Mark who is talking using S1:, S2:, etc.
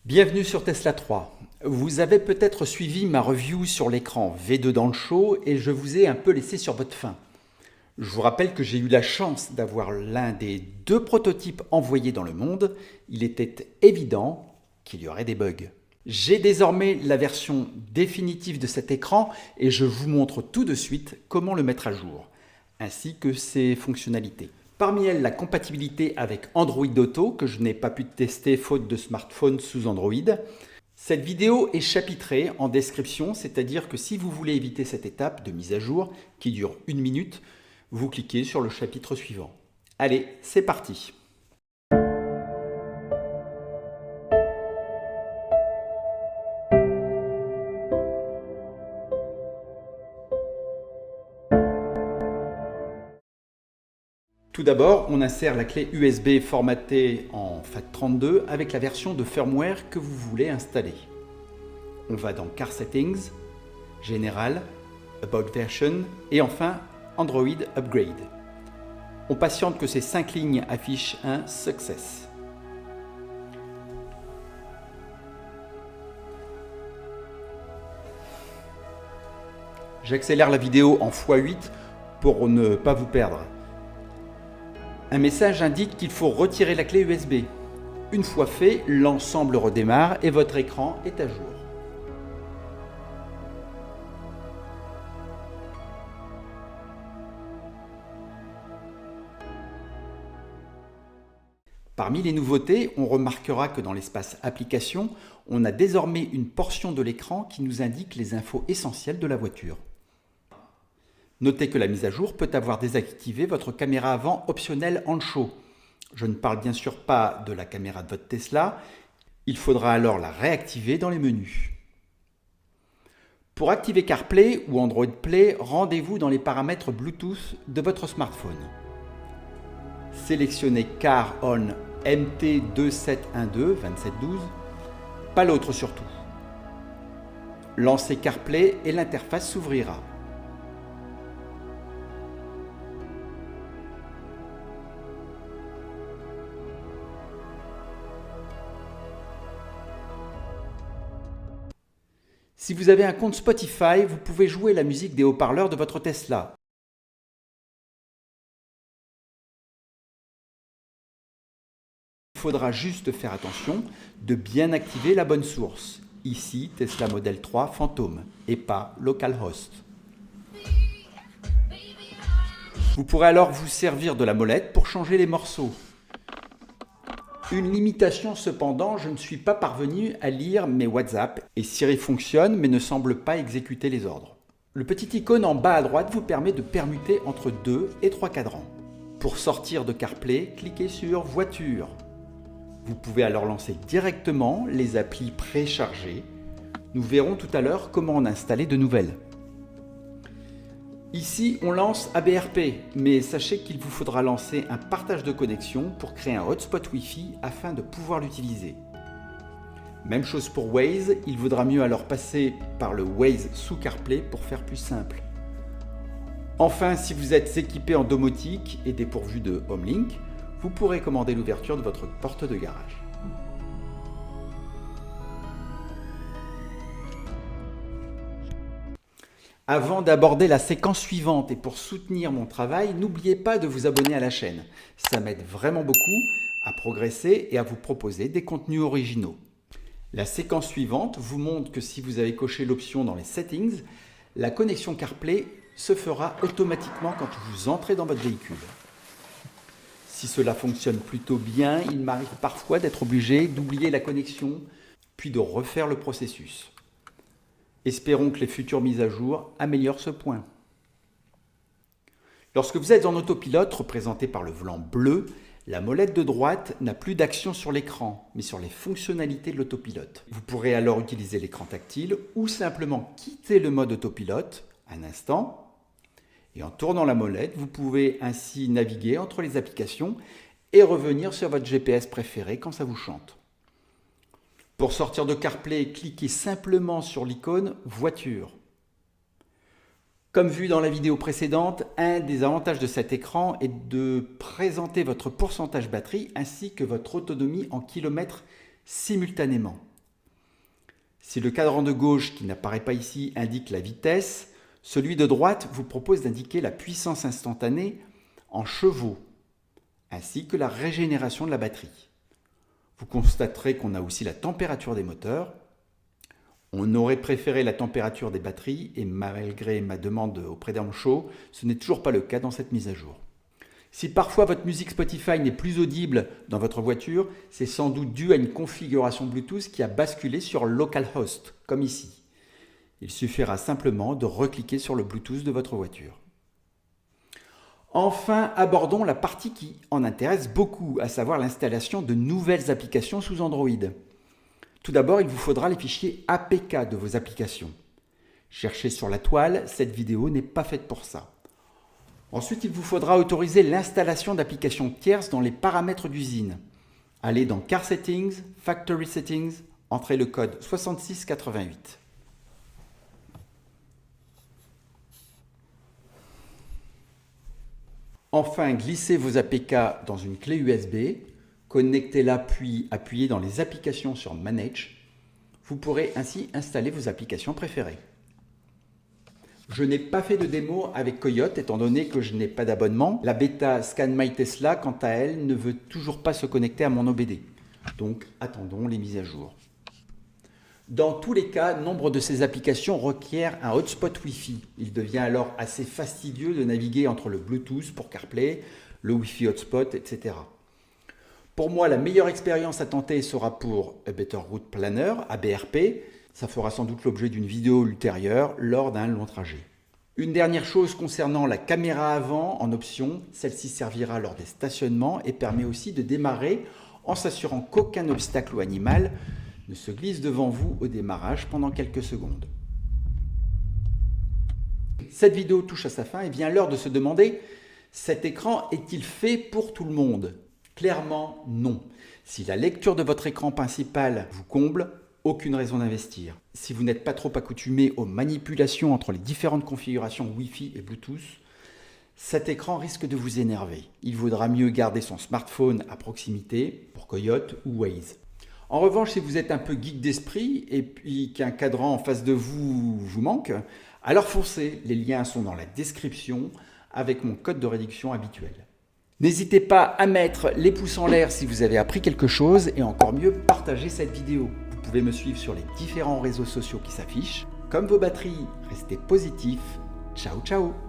S1: Bienvenue sur Tesla 3. Vous avez peut-être suivi ma review sur l'écran V2 dans le show et je vous ai un peu laissé sur votre faim. Je vous rappelle que j'ai eu la chance d'avoir l'un des deux prototypes envoyés dans le monde. Il était évident qu'il y aurait des bugs. J'ai désormais la version définitive de cet écran et je vous montre tout de suite comment le mettre à jour, ainsi que ses fonctionnalités. Parmi elles, la compatibilité avec Android Auto, que je n'ai pas pu tester faute de smartphone sous Android. Cette vidéo est chapitrée en description, c'est-à-dire que si vous voulez éviter cette étape de mise à jour, qui dure 1 minute, vous cliquez sur le chapitre suivant. Allez, c'est parti! Tout d'abord, on insère la clé USB formatée en FAT32 avec la version de firmware que vous voulez installer. On va dans Car Settings, Général, About Version et enfin Android Upgrade. On patiente que ces 5 lignes affichent un Success. J'accélère la vidéo en x8 pour ne pas vous perdre. Un message indique qu'il faut retirer la clé USB. Une fois fait, l'ensemble redémarre et votre écran est à jour. Parmi les nouveautés, on remarquera que dans l'espace Applications, on a désormais une portion de l'écran qui nous indique les infos essentielles de la voiture. Notez que la mise à jour peut avoir désactivé votre caméra avant optionnelle en show. Je ne parle bien sûr pas de la caméra de votre Tesla, il faudra alors la réactiver dans les menus. Pour activer CarPlay ou Android Play, rendez-vous dans les paramètres Bluetooth de votre smartphone. Sélectionnez Car On MT2712, pas l'autre surtout. Lancez CarPlay et l'interface s'ouvrira. Si vous avez un compte Spotify, vous pouvez jouer la musique des haut-parleurs de votre Tesla. Il faudra juste faire attention de bien activer la bonne source. Ici, Tesla Model 3 Phantom et pas localhost. Vous pourrez alors vous servir de la molette pour changer les morceaux. Une limitation cependant, je ne suis pas parvenu à lire mes WhatsApp et Siri fonctionne mais ne semble pas exécuter les ordres. Le petit icône en bas à droite vous permet de permuter entre 2 et 3 cadrans. Pour sortir de CarPlay, cliquez sur Voiture. Vous pouvez alors lancer directement les applis préchargées. Nous verrons tout à l'heure comment en installer de nouvelles. Ici, on lance ABRP, mais sachez qu'il vous faudra lancer un partage de connexion pour créer un hotspot Wi-Fi afin de pouvoir l'utiliser. Même chose pour Waze, il vaudra mieux alors passer par le Waze sous CarPlay pour faire plus simple. Enfin, si vous êtes équipé en domotique et dépourvu de HomeLink, vous pourrez commander l'ouverture de votre porte de garage. Avant d'aborder la séquence suivante et pour soutenir mon travail, n'oubliez pas de vous abonner à la chaîne. Ça m'aide vraiment beaucoup à progresser et à vous proposer des contenus originaux. La séquence suivante vous montre que si vous avez coché l'option dans les settings, la connexion CarPlay se fera automatiquement quand vous entrez dans votre véhicule. Si cela fonctionne plutôt bien, il m'arrive parfois d'être obligé d'oublier la connexion, puis de refaire le processus. Espérons que les futures mises à jour améliorent ce point. Lorsque vous êtes en autopilote, représenté par le volant bleu, la molette de droite n'a plus d'action sur l'écran, mais sur les fonctionnalités de l'autopilote. Vous pourrez alors utiliser l'écran tactile ou simplement quitter le mode autopilote un instant. Et en tournant la molette, vous pouvez ainsi naviguer entre les applications et revenir sur votre GPS préféré quand ça vous chante. Pour sortir de CarPlay, cliquez simplement sur l'icône Voiture. Comme vu dans la vidéo précédente, un des avantages de cet écran est de présenter votre pourcentage batterie ainsi que votre autonomie en kilomètres simultanément. Si le cadran de gauche, qui n'apparaît pas ici, indique la vitesse, celui de droite vous propose d'indiquer la puissance instantanée en chevaux, ainsi que la régénération de la batterie. Vous constaterez qu'on a aussi la température des moteurs. On aurait préféré la température des batteries et malgré ma demande auprès d'Amcho, ce n'est toujours pas le cas dans cette mise à jour. Si parfois votre musique Spotify n'est plus audible dans votre voiture, c'est sans doute dû à une configuration Bluetooth qui a basculé sur localhost, comme ici. Il suffira simplement de recliquer sur le Bluetooth de votre voiture. Enfin, abordons la partie qui en intéresse beaucoup, à savoir l'installation de nouvelles applications sous Android. Tout d'abord, il vous faudra les fichiers APK de vos applications. Cherchez sur la toile, cette vidéo n'est pas faite pour ça. Ensuite, il vous faudra autoriser l'installation d'applications tierces dans les paramètres d'usine. Allez dans Car Settings, Factory Settings, entrez le code 6688. Enfin, glissez vos APK dans une clé USB, connectez-la puis appuyez dans les applications sur Manage. Vous pourrez ainsi installer vos applications préférées. Je n'ai pas fait de démo avec Coyote étant donné que je n'ai pas d'abonnement. La bêta Scan My Tesla, quant à elle, ne veut toujours pas se connecter à mon OBD. Donc attendons les mises à jour. Dans tous les cas, nombre de ces applications requièrent un hotspot Wi-Fi. Il devient alors assez fastidieux de naviguer entre le Bluetooth pour CarPlay, le Wi-Fi hotspot, etc. Pour moi, la meilleure expérience à tenter sera pour A Better Route Planner, ABRP. Ça fera sans doute l'objet d'une vidéo ultérieure lors d'un long trajet. Une dernière chose concernant la caméra avant en option, celle-ci servira lors des stationnements et permet aussi de démarrer en s'assurant qu'aucun obstacle ou animal ne se glisse devant vous au démarrage pendant quelques secondes. Cette vidéo touche à sa fin et vient l'heure de se demander, cet écran est-il fait pour tout le monde? Clairement non. Si la lecture de votre écran principal vous comble, aucune raison d'investir. Si vous n'êtes pas trop accoutumé aux manipulations entre les différentes configurations Wi-Fi et Bluetooth, cet écran risque de vous énerver. Il vaudra mieux garder son smartphone à proximité pour Coyote ou Waze. En revanche, si vous êtes un peu geek d'esprit et puis qu'un cadran en face de vous vous manque, alors foncez, les liens sont dans la description avec mon code de réduction habituel. N'hésitez pas à mettre les pouces en l'air si vous avez appris quelque chose et encore mieux, partagez cette vidéo. Vous pouvez me suivre sur les différents réseaux sociaux qui s'affichent. Comme vos batteries, restez positifs. Ciao, ciao!